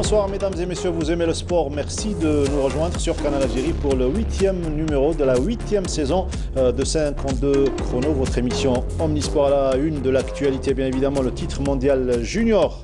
Bonsoir mesdames et messieurs, vous aimez le sport, merci de nous rejoindre sur Canal Algérie pour le 8e numéro de la 8e saison de 52 chrono, votre émission Omnisport à la une de l'actualité, bien évidemment le titre mondial junior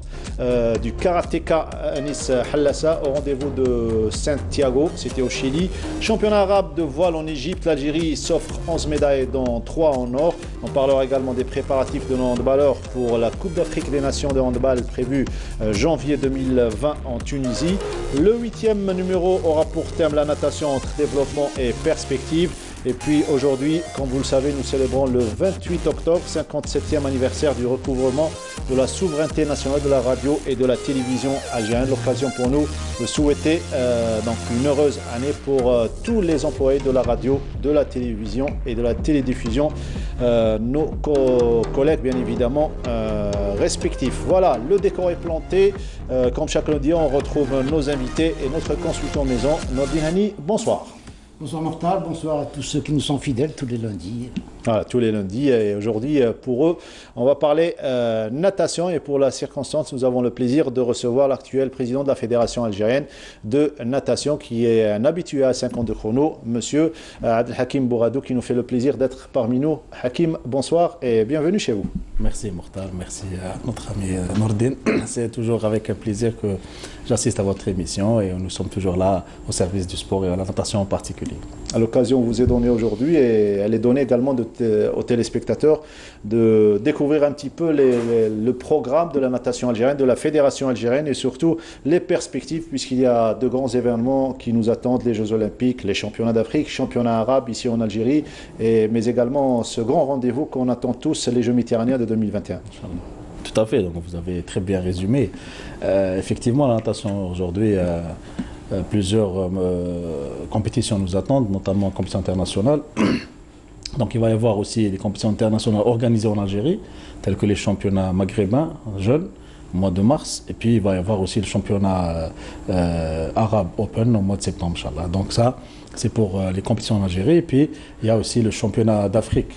du karatéka Anis Hallassa au rendez-vous de Santiago, c'était au Chili. Championnat arabe de voile en Égypte, l'Algérie s'offre 11 médailles dont 3 en or. On parlera également des préparatifs de nos handballeurs pour la Coupe d'Afrique des Nations de handball prévue janvier 2020 en Tunisie. Le 8e numéro aura pour thème la natation entre développement et perspective. Et puis aujourd'hui, comme vous le savez, nous célébrons le 28 octobre, 57e anniversaire du recouvrement de la souveraineté nationale de la radio et de la télévision algérienne. L'occasion pour nous de souhaiter donc une heureuse année pour tous les employés de la radio, de la télévision et de la télédiffusion, nos collègues bien évidemment respectifs. Voilà, le décor est planté. Comme chaque lundi, on retrouve nos invités et notre consultant maison, Nordine Hani. Bonsoir. Bonsoir Mortal, bonsoir à tous ceux qui nous sont fidèles tous les lundis. Voilà, tous les lundis, et aujourd'hui pour eux, on va parler natation, et pour la circonstance, nous avons le plaisir de recevoir l'actuel président de la Fédération algérienne de natation, qui est un habitué à 52 chrono, monsieur Abdelhakim Bouradou, qui nous fait le plaisir d'être parmi nous. Hakim, bonsoir et bienvenue chez vous. Merci Mortal, merci à notre ami Nordine. C'est toujours avec plaisir que j'assiste à votre émission et nous sommes toujours là au service du sport et à la natation en particulier. À l'occasion vous est donnée aujourd'hui, et elle est donnée également aux téléspectateurs, de découvrir un petit peu le programme de la natation algérienne, de la fédération algérienne, et surtout les perspectives, puisqu'il y a de grands événements qui nous attendent, les Jeux Olympiques, les championnats d'Afrique, championnats arabes ici en Algérie, mais également ce grand rendez-vous qu'on attend tous, les Jeux méditerranéens de 2021. Tout à fait, donc vous avez très bien résumé. Effectivement, la natation aujourd'hui, plusieurs compétitions nous attendent, notamment compétitions internationales. Donc il va y avoir aussi des compétitions internationales organisées en Algérie, telles que les championnats maghrébins jeunes au mois de mars, et puis il va y avoir aussi le championnat arabe Open au mois de septembre, Inch'Allah. Donc ça, c'est pour les compétitions en Algérie. Et puis il y a aussi le championnat d'Afrique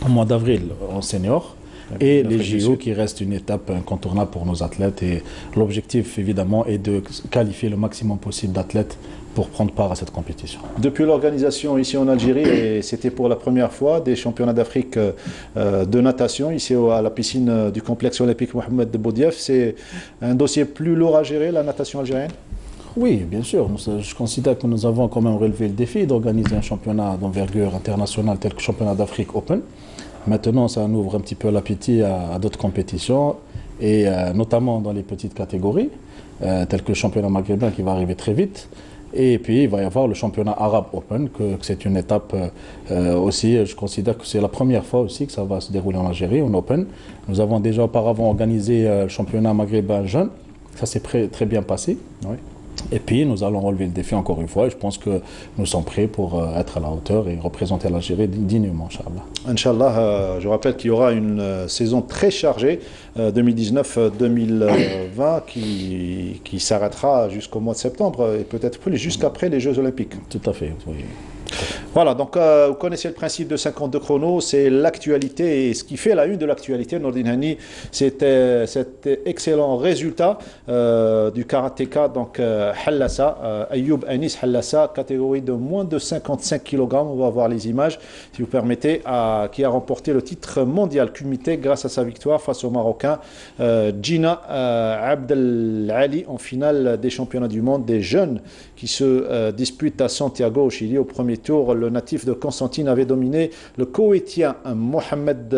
au mois d'avril en senior, et les JO qui restent une étape incontournable pour nos athlètes. Et l'objectif évidemment est de qualifier le maximum possible d'athlètes pour prendre part à cette compétition. Depuis l'organisation ici en Algérie, et c'était pour la première fois, des championnats d'Afrique de natation ici à la piscine du complexe olympique Mohamed Boudiaf, c'est un dossier plus lourd à gérer, la natation algérienne? Oui, bien sûr. Je considère que nous avons quand même relevé le défi d'organiser un championnat d'envergure internationale tel que le championnat d'Afrique Open. Maintenant, ça nous ouvre un petit peu l'appétit à d'autres compétitions, et notamment dans les petites catégories, telles que le championnat maghrébin qui va arriver très vite. Et puis, il va y avoir le championnat arabe Open, que c'est une étape aussi, je considère que c'est la première fois aussi que ça va se dérouler en Algérie, en Open. Nous avons déjà auparavant organisé le championnat maghrébin jeune, ça s'est très bien passé. Oui. Et puis, nous allons relever le défi encore une fois, et je pense que nous sommes prêts pour être à la hauteur et représenter l'Algérie dignement, Inch'Allah. Inch'Allah, je rappelle qu'il y aura une saison très chargée, 2019-2020, qui s'arrêtera jusqu'au mois de septembre, et peut-être plus jusqu'après les Jeux Olympiques. Tout à fait, oui. Voilà, donc vous connaissez le principe de 52 chronos, c'est l'actualité, et ce qui fait la une de l'actualité, Nordine Hani, c'était cet excellent résultat du karatéka, donc Hallassa, Ayoub Anis Hallassa, catégorie de moins de 55 kg, on va voir les images, si vous permettez, qui a remporté le titre mondial cumité grâce à sa victoire face au Marocain Gina Abdelali en finale des championnats du monde des jeunes qui se disputent à Santiago au Chili. Au premier tour, le natif de Constantine avait dominé le Koweïtien Mohamed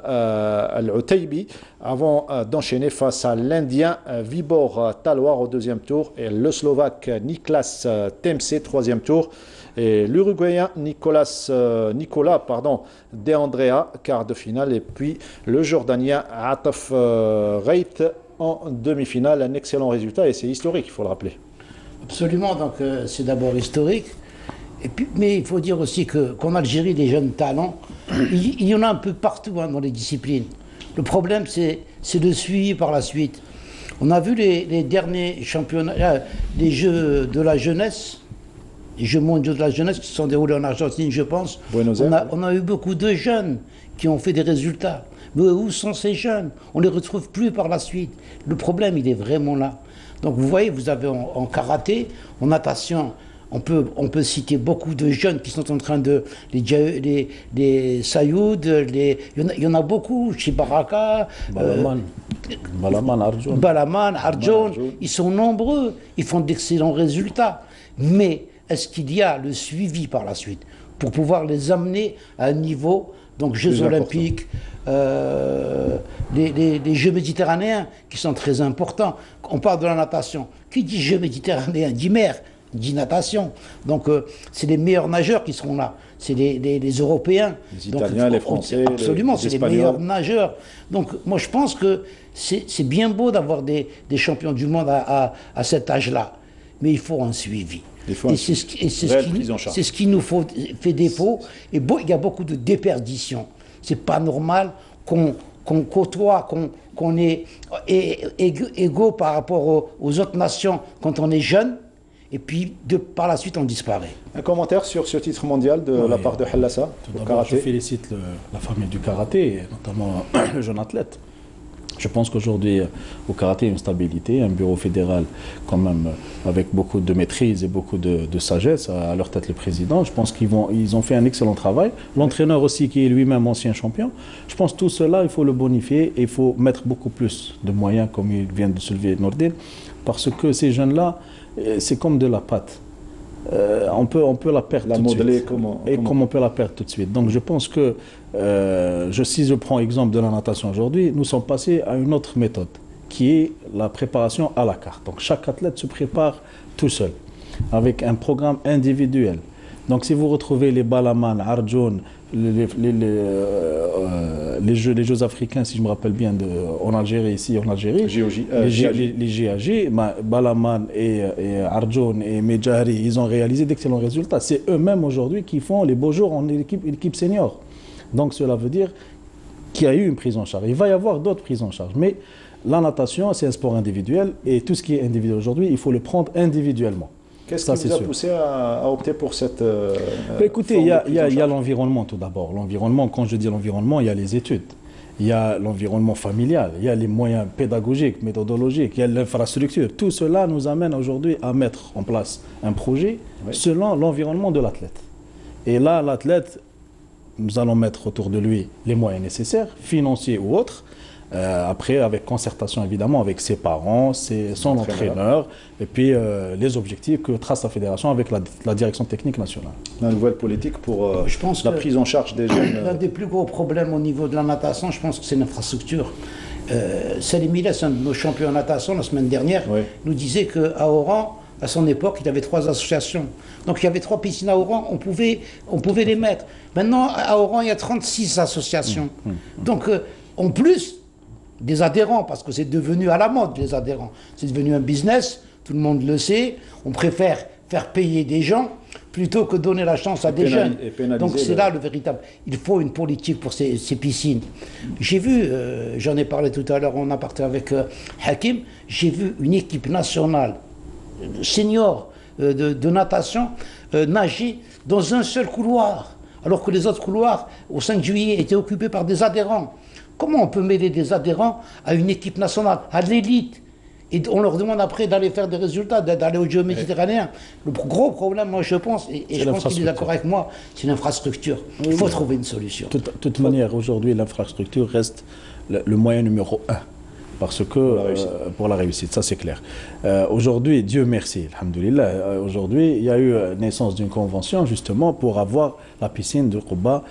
Al-Utaybi avant d'enchaîner face à l'Indien Vibor Talwar au deuxième tour, et le Slovaque Niklas Temse troisième tour, et l'Uruguayen Nicolas De Andrea quart de finale, et puis le Jordanien Ataf Reit en demi-finale. Un excellent résultat, et c'est historique, il faut le rappeler. Absolument, donc c'est d'abord historique. Et puis, mais il faut dire aussi qu'en Algérie, des jeunes talents, il y en a un peu partout dans les disciplines. Le problème, c'est de suivre par la suite. On a vu les derniers championnats, les Jeux de la jeunesse, Jeux mondiaux de la jeunesse qui se sont déroulés en Argentine, je pense, Buenos Aires, on a eu beaucoup de jeunes qui ont fait des résultats. Mais où sont ces jeunes? On ne les retrouve plus par la suite. Le problème, il est vraiment là. Donc vous voyez, vous avez en karaté, en natation, on peut citer beaucoup de jeunes qui sont en train de... Les Sayoud, il y en a beaucoup, chez Baraka, Balaman, Arjon, ils sont nombreux, ils font d'excellents résultats. Mais est-ce qu'il y a le suivi par la suite pour pouvoir les amener à un niveau, donc Jeux olympiques, les Jeux méditerranéens qui sont très importants. On parle de la natation. Qui dit Jeux méditerranéens dit mer, dit natation. Donc c'est les meilleurs nageurs qui seront là. C'est les Européens. Les Italiens, les Français. Absolument, c'est les meilleurs nageurs. Donc moi je pense que c'est bien beau d'avoir des champions du monde à cet âge-là. Mais il faut un suivi. Et c'est ce qui nous fait défaut. Et il y a beaucoup de déperdition. C'est pas normal qu'on côtoie, qu'on est égaux par rapport aux autres nations quand on est jeune, et puis par la suite on disparaît. Un commentaire sur ce titre mondial de la part de Hallassa au karaté. Je félicite la famille du karaté, et notamment le jeune athlète. Je pense qu'aujourd'hui, au karaté, il y a une stabilité, un bureau fédéral quand même avec beaucoup de maîtrise et beaucoup de sagesse, à leur tête le président. Je pense qu'ils ont fait un excellent travail. L'entraîneur aussi, qui est lui-même ancien champion. Je pense que tout cela, il faut le bonifier et il faut mettre beaucoup plus de moyens, comme il vient de soulever Nourdine, parce que ces jeunes-là, c'est comme de la pâte. On peut la perdre tout de suite. Comme on peut la perdre tout de suite. Donc je pense que, si je prends exemple de la natation aujourd'hui, nous sommes passés à une autre méthode, qui est la préparation à la carte. Donc chaque athlète se prépare tout seul, avec un programme individuel. Donc si vous retrouvez les Balaman, Arjon, les Jeux africains, si je me rappelle bien, en Algérie, ici en Algérie, les GAG, Balaman et Arjon et Medjari, ils ont réalisé d'excellents résultats. C'est eux-mêmes aujourd'hui qui font les beaux jours en équipe senior. Donc cela veut dire qu'il y a eu une prise en charge. Il va y avoir d'autres prises en charge. Mais la natation, c'est un sport individuel, et tout ce qui est individuel aujourd'hui, il faut le prendre individuellement. Qu'est-ce qui vous a poussé à opter pour cette écoutez, il y a l'environnement tout d'abord. L'environnement, quand je dis l'environnement, il y a les études, il y a l'environnement familial, il y a les moyens pédagogiques, méthodologiques, il y a l'infrastructure. Tout cela nous amène aujourd'hui à mettre en place un projet selon l'environnement de l'athlète. Et là, l'athlète, nous allons mettre autour de lui les moyens nécessaires, financiers ou autres. Après, avec concertation évidemment avec ses parents, son entraîneur, et puis les objectifs que trace la fédération avec la direction technique nationale. La nouvelle politique pour je pense la prise en charge des jeunes. L'un des plus gros problèmes au niveau de la natation, je pense que c'est l'infrastructure. Salim Miles, un de nos champions en natation la semaine dernière, nous disait qu'à Oran, à son époque, il y avait 3 associations. Donc il y avait 3 piscines à Oran, on pouvait les mettre. Maintenant, à Oran, il y a 36 associations. Donc en plus des adhérents, parce que c'est devenu à la mode, les adhérents. C'est devenu un business, tout le monde le sait. On préfère faire payer des gens plutôt que donner la chance à des jeunes. Donc c'est là le véritable... Il faut une politique pour ces piscines. J'ai vu, j'en ai parlé tout à l'heure en aparté avec Hakim, j'ai vu une équipe nationale senior de natation nager dans un seul couloir, alors que les autres couloirs, au 5 juillet, étaient occupés par des adhérents. Comment on peut mêler des adhérents à une équipe nationale, à l'élite? Et on leur demande après d'aller faire des résultats, d'aller aux Jeux méditerranéens. Le gros problème, moi je pense, et je pense qu'il est d'accord avec moi, c'est l'infrastructure. Il faut trouver une solution. De toute manière, aujourd'hui, l'infrastructure reste le moyen numéro 1. Parce que, pour la réussite, ça c'est clair. Aujourd'hui, Dieu merci, alhamdoulilah, aujourd'hui, il y a eu naissance d'une convention justement pour avoir la piscine de Quba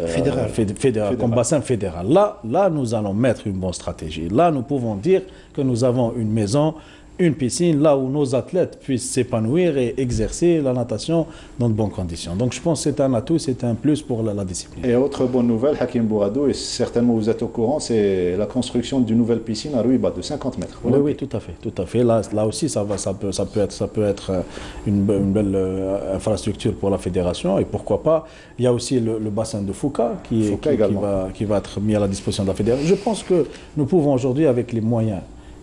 fédéral, comme bassin fédéral. Là, nous allons mettre une bonne stratégie. Là, nous pouvons dire que nous avons une maison, une piscine, là où nos athlètes puissent s'épanouir et exercer la natation dans de bonnes conditions. Donc je pense que c'est un atout, c'est un plus pour la discipline. Et autre bonne nouvelle, Hakim Bouradou, et certainement vous êtes au courant, c'est la construction d'une nouvelle piscine à Rouiba de 50 mètres. Oui, tout à fait, tout à fait. Là aussi, ça peut être une belle infrastructure pour la fédération, et pourquoi pas. Il y a aussi le bassin de Fouca qui va être mis à la disposition de la fédération. Je pense que nous pouvons aujourd'hui, avec les moyens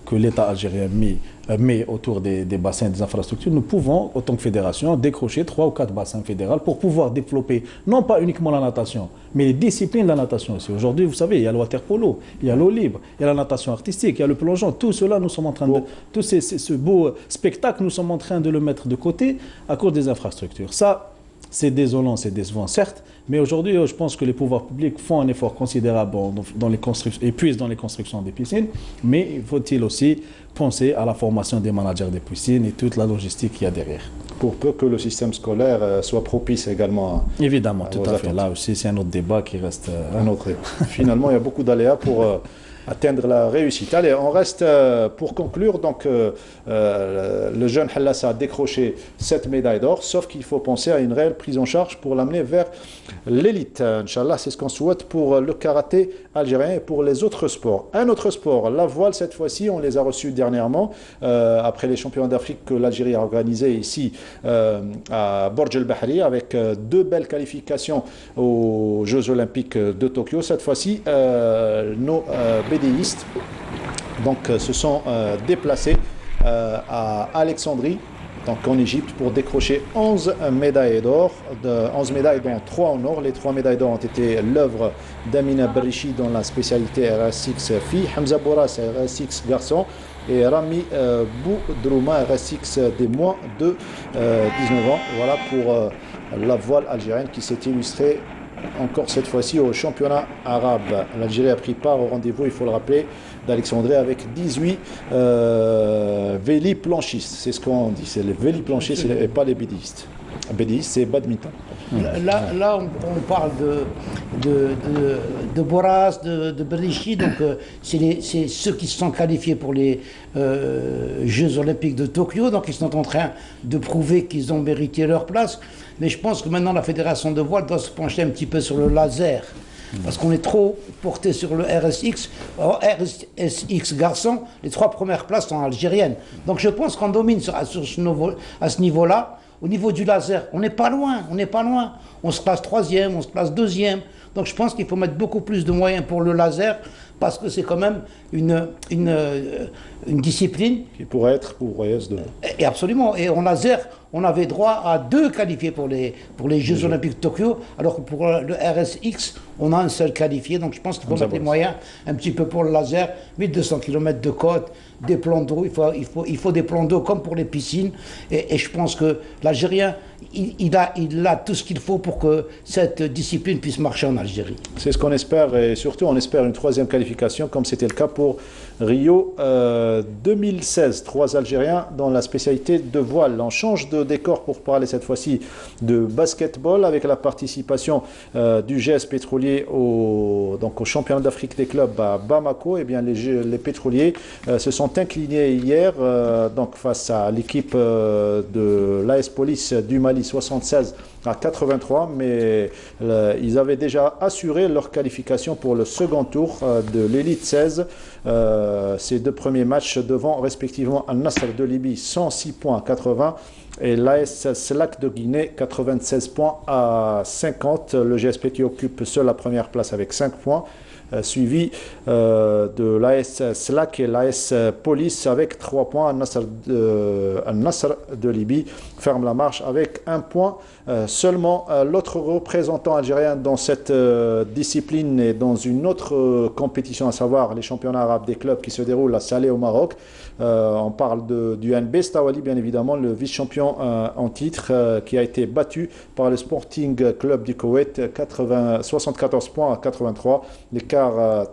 que l'État algérien met autour des bassins et des infrastructures, nous pouvons, en tant que fédération, décrocher 3 ou 4 bassins fédéraux pour pouvoir développer non pas uniquement la natation, mais les disciplines de la natation aussi. Aujourd'hui, vous savez, il y a le water polo, il y a l'eau libre, il y a la natation artistique, il y a le plongeon. Tout cela, nous sommes en train de... Tout ce beau spectacle, nous sommes en train de le mettre de côté à cause des infrastructures. Ça, c'est désolant, c'est décevant, certes, mais aujourd'hui, je pense que les pouvoirs publics font un effort considérable dans les constructions, et puissent dans les constructions des piscines, mais faut-il aussi penser à la formation des managers des piscines et toute la logistique qu'il y a derrière. Pour peu que le système scolaire soit propice également. Évidemment, tout à fait. Là aussi, c'est un autre débat qui reste... Un autre. Finalement, il y a beaucoup d'aléas pour... atteindre la réussite. Allez, on reste pour conclure. Donc, le jeune Hallassa a décroché 7 médailles d'or, sauf qu'il faut penser à une réelle prise en charge pour l'amener vers l'élite. Inch'Allah, c'est ce qu'on souhaite pour le karaté algérien et pour les autres sports. Un autre sport, la voile, cette fois-ci, on les a reçus dernièrement, après les championnats d'Afrique que l'Algérie a organisés ici à Borj El Bahri, avec 2 belles qualifications aux Jeux Olympiques de Tokyo. Cette fois-ci, nos BDistes se sont déplacés à Alexandrie, donc en Égypte, pour décrocher 11 médailles d'or, 11 médailles dont 3 en or. Les 3 médailles d'or ont été l'œuvre d'Amina Berrichi dans la spécialité RS6 filles, Hamza Bourras RS6 garçons et Rami Boudrouma RS6 des moins de 19 ans. Voilà pour la voile algérienne qui s'est illustrée encore cette fois-ci au championnat arabe. L'Algérie a pris part au rendez-vous, il faut le rappeler, d'Alexandrie avec 18 véliplanchistes. C'est ce qu'on dit, c'est les véliplanchistes et pas les bédistes. Bédistes, c'est badminton. Là, on parle de Boras, de Berrichi, donc c'est ceux qui se sont qualifiés pour les Jeux Olympiques de Tokyo, donc ils sont en train de prouver qu'ils ont mérité leur place. Mais je pense que maintenant la fédération de voile doit se pencher un petit peu sur le laser. Parce qu'on est trop porté sur le RSX. Alors, RSX garçon, les 3 premières places sont algériennes. Donc je pense qu'on domine à ce niveau-là. Au niveau du laser, on n'est pas loin, on n'est pas loin. On se classe 3e, on se classe 2e. Donc je pense qu'il faut mettre beaucoup plus de moyens pour le laser, parce que c'est quand même une discipline qui pourrait être pourvoyeuse de... Et absolument. Et en laser, on avait droit à 2 qualifiés pour les Jeux Olympiques de Tokyo, alors que pour le RSX, on a un seul qualifié. Donc je pense qu'il faut mettre les moyens un petit peu pour le laser. 1200 km de côte, des plans d'eau, il faut des plans d'eau comme pour les piscines. Et je pense que l'Algérien, il a tout ce qu'il faut pour que cette discipline puisse marcher en Algérie. C'est ce qu'on espère, et surtout on espère une 3e qualification, comme c'était le cas pour Rio 2016. 3 Algériens dans la spécialité de voile. On change de décor pour parler cette fois-ci de basketball, avec la participation du GS Pétrolier au championnat d'Afrique des clubs à Bamako. Et bien les pétroliers se sont inclinés hier face à l'équipe de l'AS Police du Mali 76 à 83, mais ils avaient déjà assuré leur qualification pour le second tour de l'élite 16. Ces 2 premiers matchs devant respectivement Al-Nasr de Libye 106 points à 80 et l'AS Slack de Guinée 96 points à 50. Le GSP qui occupe seul la première place avec 5 points. Suivi de l'AS Slack et l'AS Police avec 3 points. Al-Nasr de Libye ferme la marche avec 1 point seulement. L'autre représentant algérien dans cette discipline et dans une autre compétition, à savoir les championnats arabes des clubs qui se déroulent à Salé au Maroc. On parle du NB Stawali, bien évidemment, le vice-champion en titre qui a été battu par le Sporting Club du Koweït, 74 points à 83. Les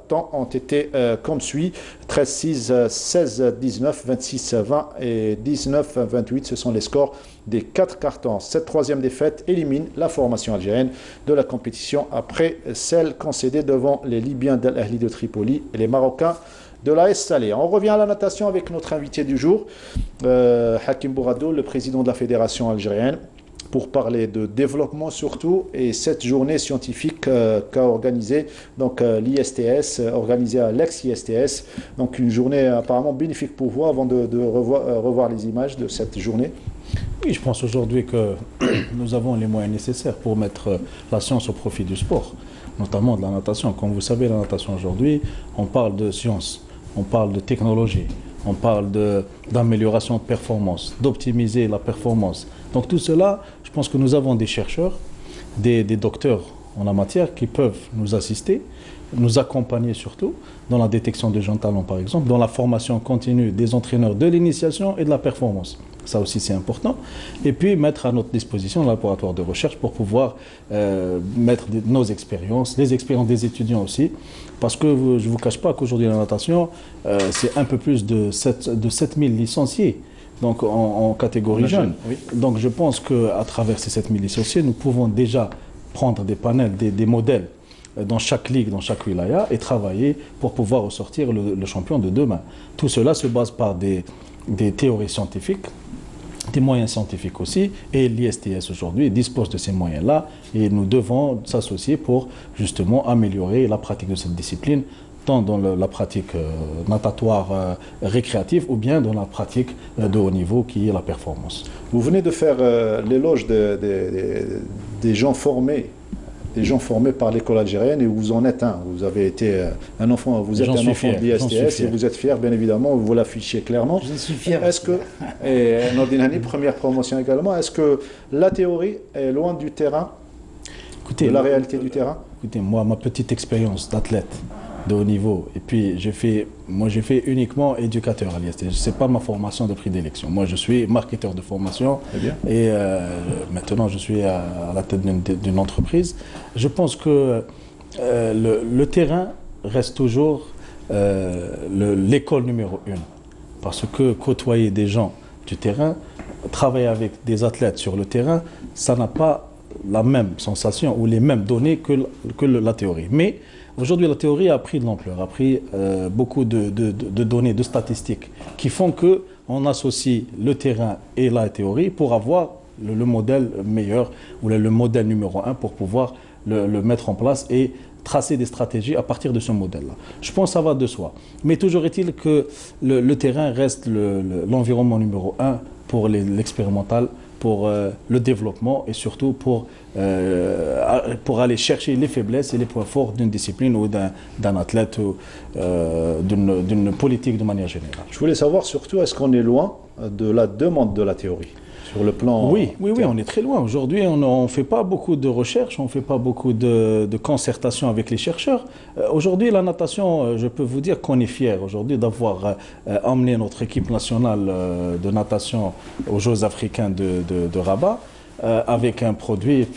temps ont été comme suit: 13-6, 16-19, 26-20 et 19-28. Ce sont les scores des 4 cartons. Cette 3e défaite élimine la formation algérienne de la compétition après celle concédée devant les Libyens d'Al Ahli de Tripoli et les Marocains de l'AS Salé. On revient à la natation avec notre invité du jour, Hakim Bourado, le président de la fédération algérienne, pour parler de développement surtout, et cette journée scientifique qu'a organisée l'ISTS, organisée à l'ex-ISTS. Donc une journée apparemment bénéfique pour vous, avant de revoir les images de cette journée. Oui, je pense aujourd'hui que nous avons les moyens nécessaires pour mettre la science au profit du sport, notamment de la natation. Comme vous savez, la natation aujourd'hui, on parle de science, on parle de technologie, on parle d'amélioration de performance, d'optimiser la performance. Donc tout cela, je pense que nous avons des chercheurs, des docteurs en la matière qui peuvent nous assister, nous accompagner surtout dans la détection de jeunes talents par exemple, dans la formation continue des entraîneurs de l'initiation et de la performance. Ça aussi c'est important. Et puis mettre à notre disposition un laboratoire de recherche pour pouvoir mettre nos expériences, les expériences des étudiants aussi. Parce que je ne vous cache pas qu'aujourd'hui la natation, c'est un peu plus de 7000 licenciés. Donc en catégorie jeune. Oui. Donc je pense qu'à travers ces 7000 licenciés, nous pouvons déjà prendre des panels, des modèles dans chaque ligue, dans chaque wilaya et travailler pour pouvoir ressortir le champion de demain. Tout cela se base par des théories scientifiques, des moyens scientifiques aussi, et l'ISTS aujourd'hui dispose de ces moyens-là et nous devons s'associer pour justement améliorer la pratique de cette discipline, tant dans la pratique natatoire récréative ou bien dans la pratique de haut niveau qui est la performance. Vous venez de faire l'éloge des gens formés. Des gens formés par l'école algérienne et vous en êtes un. Vous avez été un enfant, vous êtes un enfant de l'ISTS et vous êtes fier, bien évidemment, vous l'affichez clairement. Je suis fier. Est-ce que, et Nordinani, première promotion également, est-ce que la théorie est loin du terrain, de la réalité du terrain? Écoutez, moi, ma petite expérience d'athlète de haut niveau, et puis j'ai fait uniquement éducateur à l'ISTS. Ce n'est pas ma formation de prédilection. Moi, je suis marketeur de formation et maintenant je suis à la tête d'une entreprise. Je pense que le terrain reste toujours l'école numéro 1. Parce que côtoyer des gens du terrain, travailler avec des athlètes sur le terrain, ça n'a pas la même sensation ou les mêmes données que la théorie. Mais aujourd'hui, la théorie a pris de l'ampleur, a pris beaucoup de données, de statistiques qui font qu'on associe le terrain et la théorie pour avoir le modèle meilleur ou le modèle numéro 1 pour pouvoir le mettre en place et tracer des stratégies à partir de ce modèle-là. Je pense que ça va de soi. Mais toujours est-il que le terrain reste l'environnement numéro 1 pour l'expérimental, pour le développement et surtout pour aller chercher les faiblesses et les points forts d'une discipline ou d'un athlète ou d'une politique de manière générale. Je voulais savoir surtout, est-ce qu'on est loin de la demande de la théorie sur le plan... Oui, on est très loin. Aujourd'hui, on ne fait pas beaucoup de recherches, on ne fait pas beaucoup de concertation avec les chercheurs. Aujourd'hui, la natation, je peux vous dire qu'on est fiers aujourd'hui d'avoir emmené notre équipe nationale de natation aux Jeux africains de Rabat avec un produit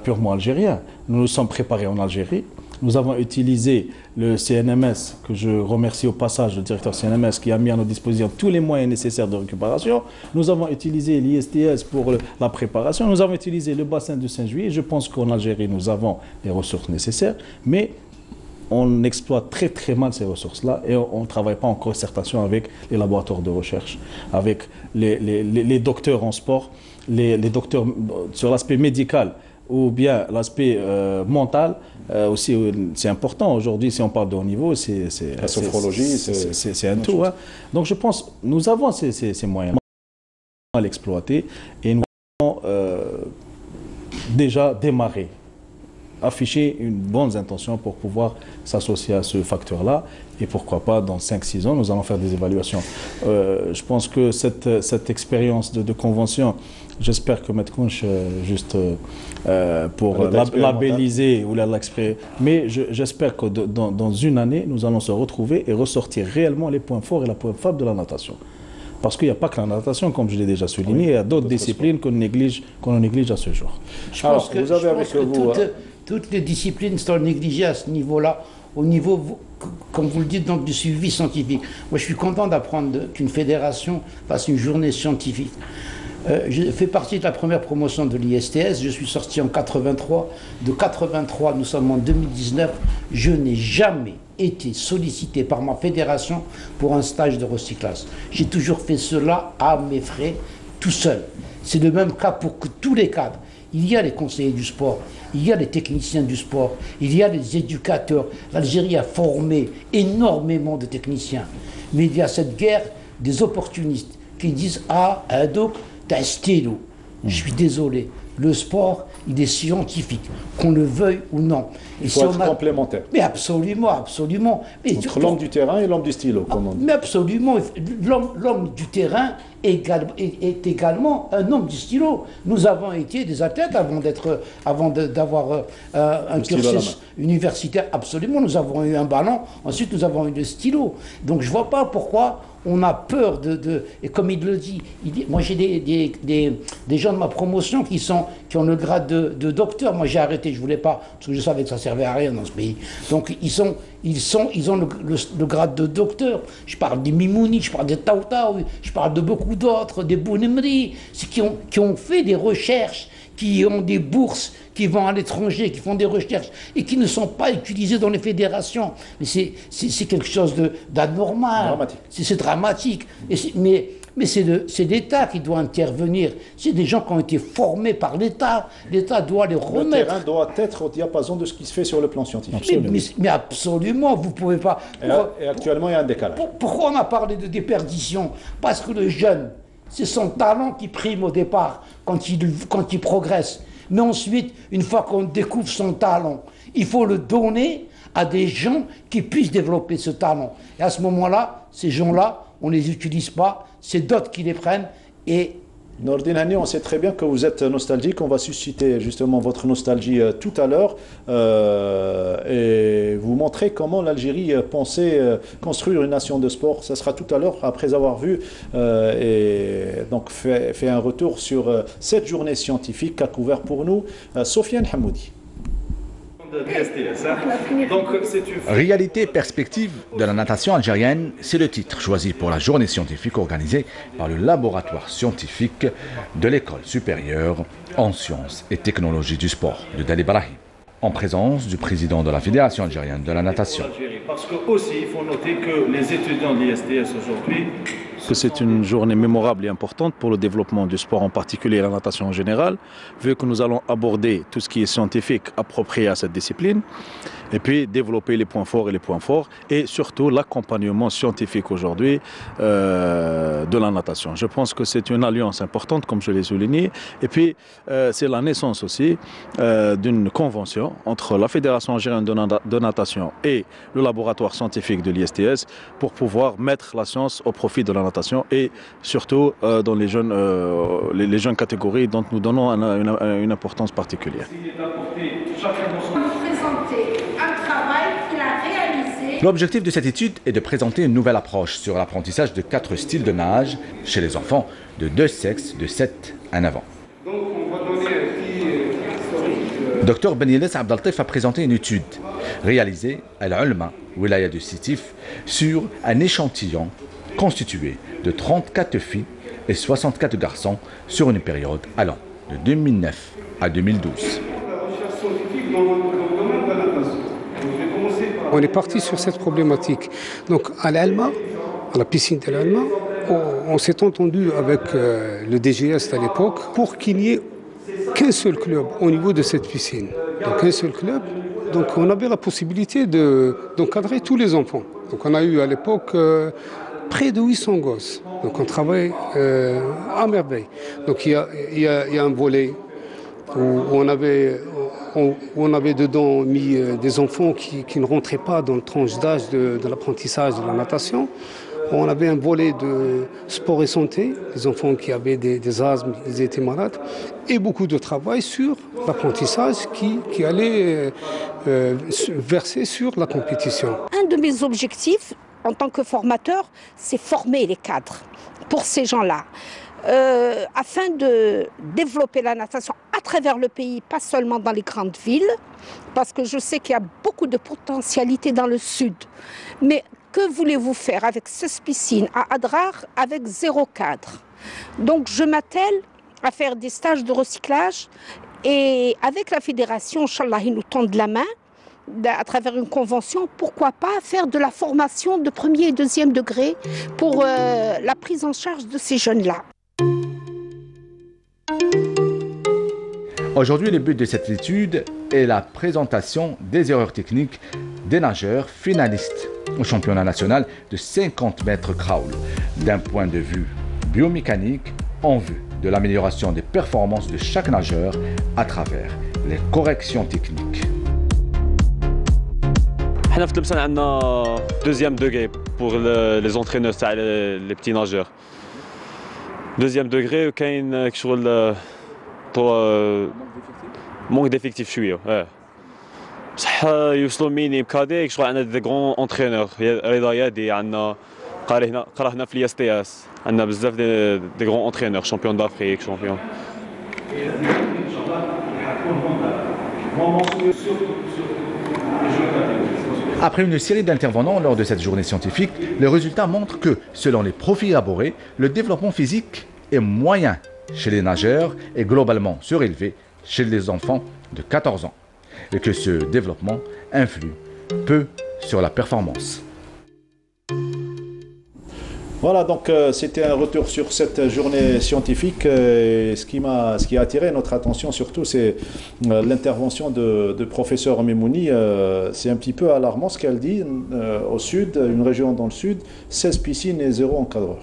purement algérien. Nous nous sommes préparés en Algérie. Nous avons utilisé le CNMS, que je remercie au passage, le directeur CNMS, qui a mis à nos dispositions tous les moyens nécessaires de récupération. Nous avons utilisé l'ISTS pour la préparation. Nous avons utilisé le bassin de Saint-Juillet. Je pense qu'en Algérie, nous avons les ressources nécessaires. Mais on exploite très très mal ces ressources-là et on ne travaille pas en concertation avec les laboratoires de recherche, avec les docteurs en sport, les docteurs sur l'aspect médical ou bien l'aspect mental. Aussi, c'est important aujourd'hui, si on parle de haut niveau, la sophrologie, c'est un tout. Hein. Donc je pense nous avons ces moyens à l'exploiter et nous avons déjà démarré, afficher une bonne intention pour pouvoir s'associer à ce facteur-là. Et pourquoi pas, dans 5-6 ans, nous allons faire des évaluations. Je pense que cette expérience de convention, j'espère que Metkounch, juste pour labelliser ou l'exprimer, mais j'espère que dans une année, nous allons se retrouver et ressortir réellement les points forts et les points faibles de la natation. Parce qu'il n'y a pas que la natation, comme je l'ai déjà souligné, il y a d'autres disciplines qu'on néglige à ce jour. Je pense que toutes les disciplines sont négligées à ce niveau-là, au niveau, comme vous le dites, donc, du suivi scientifique. Moi, je suis content d'apprendre qu'une fédération fasse une journée scientifique. Je fais partie de la première promotion de l'ISTS, je suis sorti en 83. De 83, nous sommes en 2019. Je n'ai jamais été sollicité par ma fédération pour un stage de recyclage. J'ai toujours fait cela à mes frais, tout seul. C'est le même cas pour tous les cadres. Il y a les conseillers du sport, il y a les techniciens du sport, il y a les éducateurs. L'Algérie a formé énormément de techniciens. Mais il y a cette guerre des opportunistes qui disent « Ah, donc, t'as un stylo ». Je suis désolé. Le sport, il est scientifique, qu'on le veuille ou non. Il faut être complémentaire. Mais absolument, absolument. Mais entre l'homme du terrain et l'homme du stylo, comme on dit. Mais absolument. L'homme du terrain est également un homme du stylo. Nous avons été des athlètes avant d'avoir un cursus universitaire. Absolument. Nous avons eu un ballon, ensuite nous avons eu le stylo. Donc je ne vois pas pourquoi on a peur et comme il le dit, moi j'ai des gens de ma promotion qui ont le grade de docteur. Moi j'ai arrêté, je ne voulais pas, parce que je savais que ça ne servait à rien dans ce pays. Donc ils ont le grade de docteur. Je parle des Mimouni, je parle des Taoutaou, je parle de beaucoup d'autres, des Bounemri, qui ont fait des recherches, qui ont des bourses, qui vont à l'étranger, qui font des recherches et qui ne sont pas utilisés dans les fédérations. Mais c'est quelque chose d'anormal. Dramatique. C'est dramatique. Mais c'est l'État qui doit intervenir. C'est des gens qui ont été formés par l'État. L'État doit les remettre. Le terrain doit être au diapason de ce qui se fait sur le plan scientifique. Mais absolument, vous ne pouvez pas. Et actuellement, il y a un décalage. Pourquoi on a parlé de déperdition? Parce que le jeune, c'est son talent qui prime au départ, quand il progresse. Mais ensuite, une fois qu'on découvre son talent, il faut le donner à des gens qui puissent développer ce talent. Et à ce moment-là, ces gens-là, on ne les utilise pas, c'est d'autres qui les prennent. Et Nordine Hani, on sait très bien que vous êtes nostalgique. On va susciter justement votre nostalgie tout à l'heure et vous montrer comment l'Algérie pensait construire une nation de sport. Ça sera tout à l'heure, après avoir vu et donc fait un retour sur cette journée scientifique qu'a couvert pour nous Sofiane Hamoudi. Réalité et perspective de la natation algérienne, c'est le titre choisi pour la journée scientifique organisée par le laboratoire scientifique de l'école supérieure en sciences et technologies du sport de Dali Brahim, en présence du président de la Fédération algérienne de la natation. Parce que aussi, il faut noter que les étudiants de l'ISTS aujourd'hui... C'est une journée mémorable et importante pour le développement du sport en particulier et la natation en général, vu que nous allons aborder tout ce qui est scientifique approprié à cette discipline, et puis développer les points forts et surtout l'accompagnement scientifique aujourd'hui de la natation. Je pense que c'est une alliance importante, comme je l'ai souligné, et puis c'est la naissance aussi d'une convention entre la Fédération algérienne de natation et le laboratoire scientifique de l'ISTS pour pouvoir mettre la science au profit de la natation et surtout dans les jeunes catégories dont nous donnons une importance particulière. L'objectif de cette étude est de présenter une nouvelle approche sur l'apprentissage de 4 styles de nage chez les enfants de 2 sexes de 7 à 9 ans. Dr Benyeles Abdaltif a présenté une étude réalisée à l'Ulma, Wilaya de Sétif, sur un échantillon constitué de 34 filles et 64 garçons sur une période allant de 2009 à 2012. On est parti sur cette problématique. Donc à l'Alma, à la piscine de l'Alma, on s'est entendu avec le DGS à l'époque pour qu'il n'y ait qu'un seul club au niveau de cette piscine. Donc un seul club. Donc on avait la possibilité d'encadrer tous les enfants. Donc on a eu à l'époque près de 800 gosses. Donc on travaille à merveille. Donc il y a un volet où on avait dedans mis des enfants qui ne rentraient pas dans le tranche d'âge de l'apprentissage de la natation. On avait un volet de sport et santé, des enfants qui avaient des asthmes, ils étaient malades, et beaucoup de travail sur l'apprentissage qui allait verser sur la compétition. Un de mes objectifs en tant que formateur, c'est former les cadres pour ces gens-là, afin de développer la natation à travers le pays, pas seulement dans les grandes villes, parce que je sais qu'il y a beaucoup de potentialités dans le sud. Mais que voulez-vous faire avec cette piscine à Adrar avec 0 cadre? Donc je m'attelle à faire des stages de recyclage et avec la fédération, Inch'Allah, ils nous tendent la main à travers une convention, pourquoi pas faire de la formation de 1er et 2e degré pour la prise en charge de ces jeunes-là. Aujourd'hui, le but de cette étude est la présentation des erreurs techniques des nageurs finalistes au championnat national de 50 mètres crawl, d'un point de vue biomécanique en vue de l'amélioration des performances de chaque nageur à travers les corrections techniques. احنا في تلمسان عندنا deuxième degré pour les entraîneurs تاع les petits nageurs. Deuxième degré كاين شغل manque d'effectifs شويه. بصح يوصلوا مينيم كادي شغل عندنا دي غران انترينور رضا يادي عندنا قرا هنا في الاس تي اس عندنا بزاف دي غران انترينور شامبيون دافريك شامبيون. Après une série d'intervenants lors de cette journée scientifique, les résultats montrent que, selon les profils élaborés, le développement physique est moyen chez les nageurs et globalement surélevé chez les enfants de 14 ans, et que ce développement influe peu sur la performance. Voilà, donc c'était un retour sur cette journée scientifique. Ce qui a attiré notre attention surtout, c'est l'intervention de professeur Memouni. C'est un petit peu alarmant ce qu'elle dit. Au sud, une région dans le sud, 16 piscines et 0 encadreur.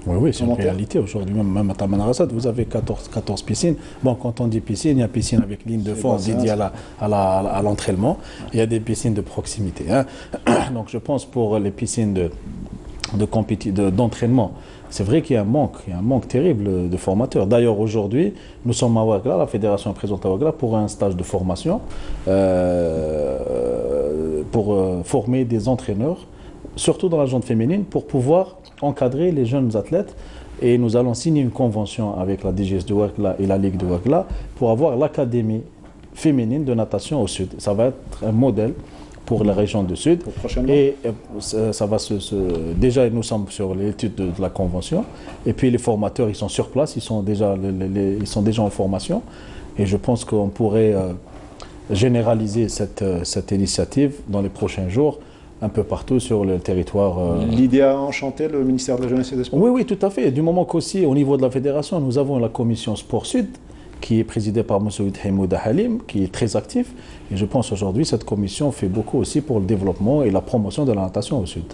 Oui, c'est une réalité aujourd'hui. Même à Tamanrasad, vous avez 14 piscines. Bon, quand on dit piscine, il y a piscine avec ligne de fond dédiée à l'entraînement. Il y a des piscines de proximité. Hein. Donc je pense pour les piscines d'entraînement, c'est vrai qu'il y a un manque terrible de formateurs. D'ailleurs, aujourd'hui, nous sommes à Ouagla, la fédération est présente à Ouagla pour un stage de formation, pour former des entraîneurs, surtout dans la zone féminine, pour pouvoir encadrer les jeunes athlètes. Et nous allons signer une convention avec la DGS de Ouagla et la Ligue de Ouagla pour avoir l'académie féminine de natation au sud. Ça va être un modèle pour la région du Sud. Et ça va déjà, nous sommes sur l'étude de la convention. Et puis les formateurs, ils sont sur place, ils sont déjà en formation. Et je pense qu'on pourrait généraliser cette initiative dans les prochains jours, un peu partout sur le territoire. L'idée a enchanté le ministère de la Jeunesse et des Sports. Oui, tout à fait. Du moment qu'aussi, au niveau de la fédération, nous avons la commission Sport Sud, qui est présidée par M. Hemouda Halim, qui est très actif. Et je pense aujourd'hui cette commission fait beaucoup aussi pour le développement et la promotion de la natation au Sud.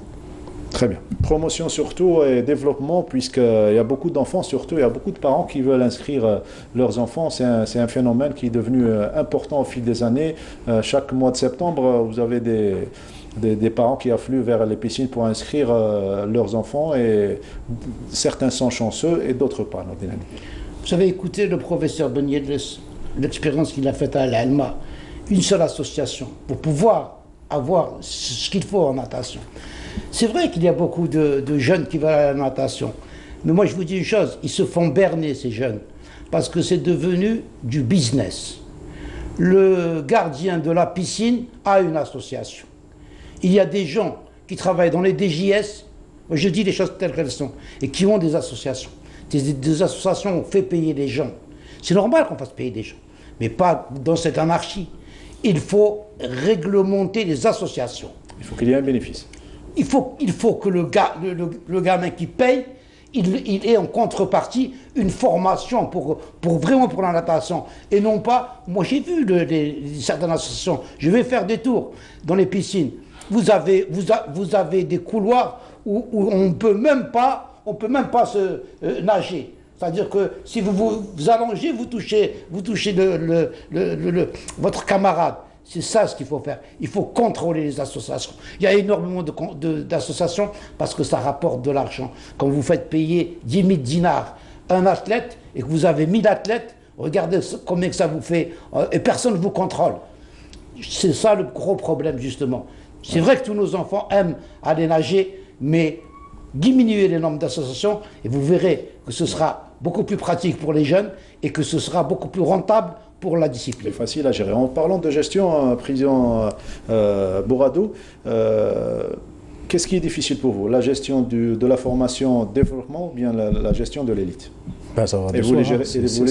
Très bien. Promotion surtout et développement, puisqu'il y a beaucoup d'enfants, surtout, il y a beaucoup de parents qui veulent inscrire leurs enfants. C'est un phénomène qui est devenu important au fil des années. Chaque mois de septembre, vous avez des parents qui affluent vers les piscines pour inscrire leurs enfants, et certains sont chanceux et d'autres pas. Vous avez écouté le professeur Benier, l'expérience qu'il a faite à l'ALMA, une seule association, pour pouvoir avoir ce qu'il faut en natation. C'est vrai qu'il y a beaucoup de jeunes qui veulent à la natation, mais moi je vous dis une chose, ils se font berner ces jeunes, parce que c'est devenu du business. Le gardien de la piscine a une association. Il y a des gens qui travaillent dans les DJS, je dis les choses telles qu'elles sont, et qui ont des associations. Des associations ont fait payer les gens. C'est normal qu'on fasse payer des gens, mais pas dans cette anarchie. Il faut réglementer les associations. Il faut qu'il y ait un bénéfice. Il faut que le gamin qui paye, il ait en contrepartie une formation pour vraiment pour la natation. Et non pas, moi j'ai vu certaines associations, je vais faire des tours dans les piscines. Vous avez des couloirs où on ne peut même pas se nager. C'est-à-dire que si vous allongez, vous touchez votre camarade. C'est ça ce qu'il faut faire. Il faut contrôler les associations. Il y a énormément d'associations parce que ça rapporte de l'argent. Quand vous faites payer 10 000 dinars un athlète et que vous avez 1000 athlètes, regardez combien que ça vous fait et personne ne vous contrôle. C'est ça le gros problème justement. C'est vrai que tous nos enfants aiment aller nager, mais diminuez les nombres d'associations et vous verrez que ce sera beaucoup plus pratique pour les jeunes et que ce sera beaucoup plus rentable pour la discipline. C'est facile à gérer. En parlant de gestion, président Bouradou, qu'est-ce qui est difficile pour vous? La gestion de la formation développement ou bien la gestion de l'élite? Ben, ça va de et soi, vous les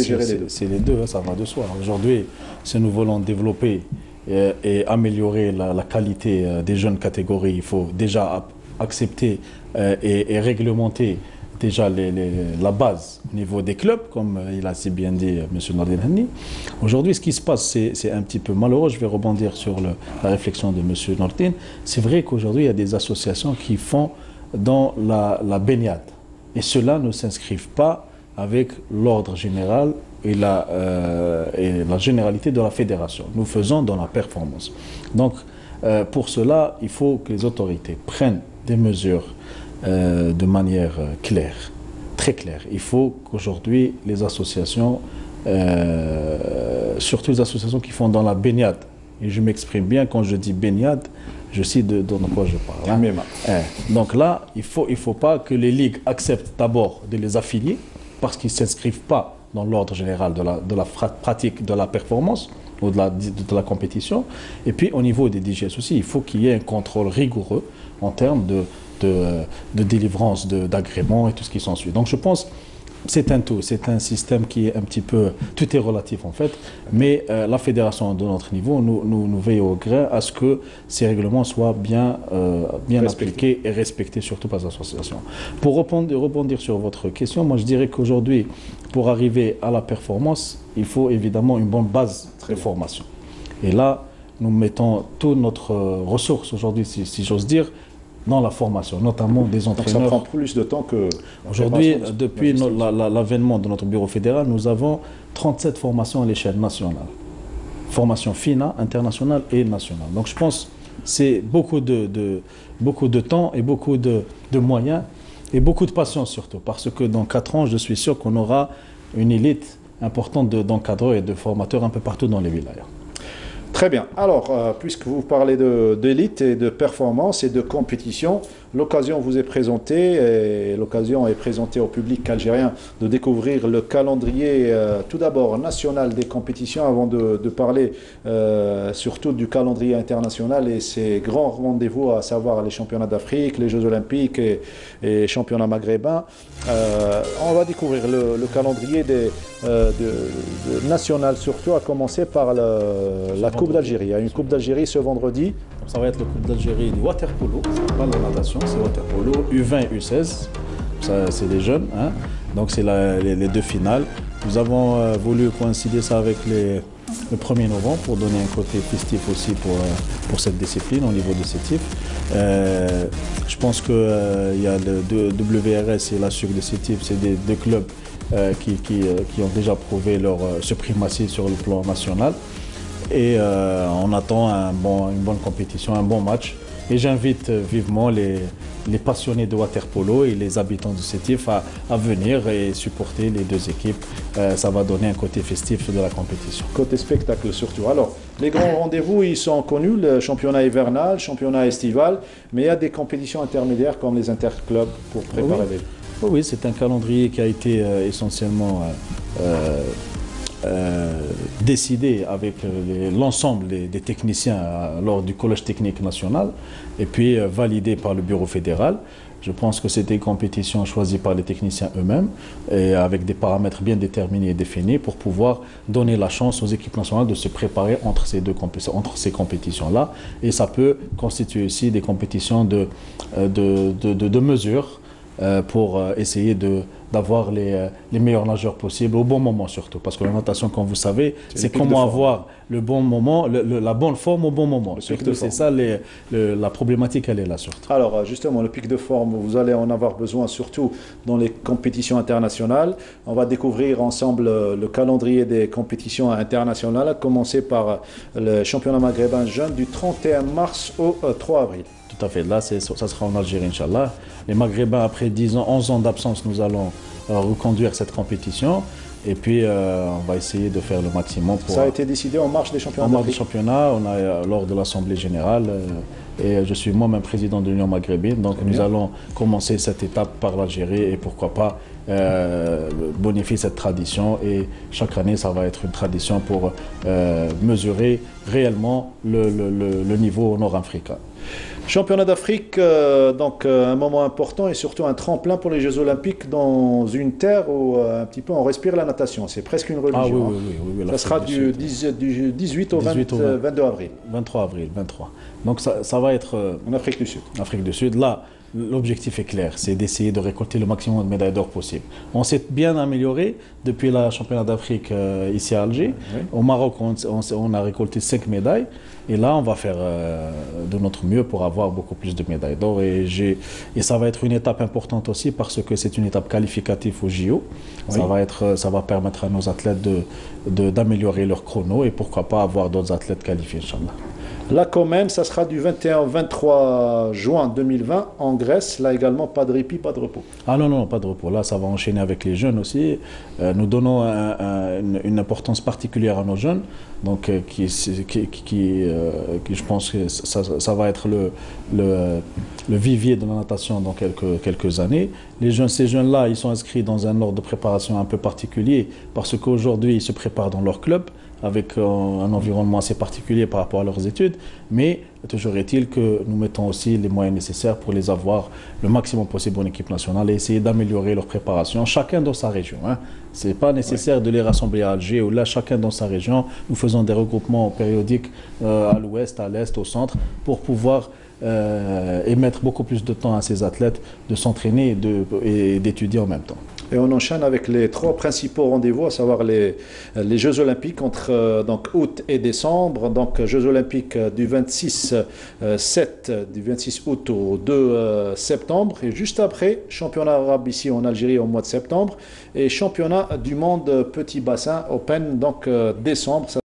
gérez les deux? C'est les deux, ça va de soi. Aujourd'hui, si nous voulons développer et améliorer la qualité des jeunes catégories, il faut déjà accepter et réglementer déjà la base au niveau des clubs, comme il a si bien dit M. Nordin Hanni. Aujourd'hui, ce qui se passe, c'est un petit peu malheureux. Je vais rebondir sur la réflexion de M. Nordin. C'est vrai qu'aujourd'hui, il y a des associations qui font dans la baignade. Et ceux-là ne s'inscrivent pas avec l'ordre général et la généralité de la fédération. Nous faisons dans la performance. Donc, pour cela, il faut que les autorités prennent des mesures de manière claire, très claire. Il faut qu'aujourd'hui, les associations, surtout les associations qui font dans la baignade, et je m'exprime bien quand je dis baignade, je sais de quoi je parle. Hein. Donc là, il faut pas que les ligues acceptent d'abord de les affilier, parce qu'ils ne s'inscrivent pas dans l'ordre général de la pratique de la performance ou de la compétition. Et puis au niveau des DGS aussi, il faut qu'il y ait un contrôle rigoureux en termes de délivrance d'agréments et tout ce qui s'ensuit. Donc je pense c'est un tout, c'est un système qui est un petit peu, tout est relatif en fait, mais la fédération de notre niveau, nous veillons au grain à ce que ces règlements soient bien appliqués et respectés surtout par les associations. Pour rebondir sur votre question, moi je dirais qu'aujourd'hui, pour arriver à la performance, il faut évidemment une bonne base de formation. Et là, nous mettons toute notre ressource aujourd'hui, si j'ose dire, dans la formation, notamment des entraîneurs. Donc ça prend plus de temps que... Aujourd'hui, depuis l'avènement de notre bureau fédéral, nous avons 37 formations à l'échelle nationale. Formation FINA, internationale et nationale. Donc je pense que c'est beaucoup de temps et beaucoup de moyens et beaucoup de patience surtout. Parce que dans 4 ans, je suis sûr qu'on aura une élite importante d'encadreurs et de formateurs un peu partout dans les villages. Très bien. Alors, puisque vous parlez d'élite et de performance et de compétition, l'occasion vous est présentée et l'occasion est présentée au public algérien de découvrir le calendrier tout d'abord national des compétitions avant de parler surtout du calendrier international et ses grands rendez-vous, à savoir les championnats d'Afrique, les Jeux olympiques et championnats maghrébins. On va découvrir le calendrier national, surtout à commencer par la Coupe d'Algérie. Il y a une Coupe d'Algérie ce vendredi. Ça va être la Coupe d'Algérie du waterpolo, c'est pas la natation, c'est waterpolo, U20 et U16, c'est des jeunes, hein. Donc c'est les deux finales. Nous avons voulu coïncider ça avec le 1er novembre pour donner un côté festif aussi pour cette discipline au niveau de ces types. Je pense qu'il y a le WRS et la SUC de ces types, c'est des deux clubs qui ont déjà prouvé leur suprématie sur le plan national. Et on attend une bonne compétition, un bon match. Et j'invite vivement les passionnés de waterpolo et les habitants de Sétif à venir et supporter les deux équipes. Ça va donner un côté festif de la compétition. Côté spectacle surtout. Alors, les grands rendez-vous, ils sont connus, le championnat hivernal, le championnat estival, mais il y a des compétitions intermédiaires comme les interclubs pour préparer les... Oui, c'est un calendrier qui a été essentiellement décidé avec l'ensemble des techniciens lors du collège technique national et puis validé par le bureau fédéral. Je pense que c'était une compétition choisie par les techniciens eux-mêmes et avec des paramètres bien déterminés et définis pour pouvoir donner la chance aux équipes nationales de se préparer entre ces compétitions-là. Et ça peut constituer aussi des compétitions de mesure pour essayer d'avoir les meilleurs nageurs possibles au bon moment surtout. Parce que la natation, comme vous savez, c'est comment avoir le bon moment, la bonne forme au bon moment. C'est ça, la problématique, elle est là surtout. Alors justement, le pic de forme, vous allez en avoir besoin surtout dans les compétitions internationales. On va découvrir ensemble le calendrier des compétitions internationales, à commencer par le championnat maghrébin jeune du 31 mars au 3 avril. Tout à fait, là ça sera en Algérie, Inch'Allah. Les Maghrébins, après 11 ans d'absence, nous allons reconduire cette compétition. Et puis, on va essayer de faire le maximum pour... Ça a été décidé en marche des championnats. En marche des championnats, on a lors de l'Assemblée générale. Et je suis moi-même président de l'Union maghrébine. Donc, nous allons commencer cette étape par l'Algérie et pourquoi pas bonifier cette tradition. Et chaque année, ça va être une tradition pour mesurer réellement le niveau nord-africain. Championnat d'Afrique, donc un moment important et surtout un tremplin pour les Jeux Olympiques dans une terre où un petit peu on respire la natation. C'est presque une religion. Oui, ça sera du 18 au 22 avril. 23 avril, 23. Donc ça va être... en Afrique du Sud. Afrique du Sud. Là, l'objectif est clair, c'est d'essayer de récolter le maximum de médailles d'or possible. On s'est bien amélioré depuis le championnat d'Afrique ici à Alger. Oui. Au Maroc, on a récolté 5 médailles. Et là, on va faire de notre mieux pour avoir beaucoup plus de médailles d'or. Et ça va être une étape importante aussi parce que c'est une étape qualificative au JO. Oui. Ça va permettre à nos athlètes d'améliorer leur chrono et pourquoi pas avoir d'autres athlètes qualifiés, Inch'Allah. La Comène, ça sera du 21 au 23 juin 2020 en Grèce. Là également, pas de répit, pas de repos. Ah non, pas de repos. Là, ça va enchaîner avec les jeunes aussi. Nous donnons une importance particulière à nos jeunes. Donc, je pense que ça va être le vivier de la natation dans quelques années. Ces jeunes-là, ils sont inscrits dans un ordre de préparation un peu particulier parce qu'aujourd'hui, ils se préparent dans leur club, avec un environnement assez particulier par rapport à leurs études, mais toujours est-il que nous mettons aussi les moyens nécessaires pour les avoir le maximum possible en équipe nationale et essayer d'améliorer leur préparation, chacun dans sa région. Hein. Ce n'est pas nécessaire de les rassembler à Alger, ou là, chacun dans sa région. Nous faisons des regroupements périodiques à l'ouest, à l'est, au centre, pour pouvoir et mettre beaucoup plus de temps à ces athlètes de s'entraîner et d'étudier en même temps. Et on enchaîne avec les 3 principaux rendez-vous, à savoir les Jeux Olympiques entre donc, août et décembre. Donc Jeux Olympiques du 26 août au 2 septembre. Et juste après, championnat arabe ici en Algérie au mois de septembre. Et championnat du monde petit bassin Open, donc décembre.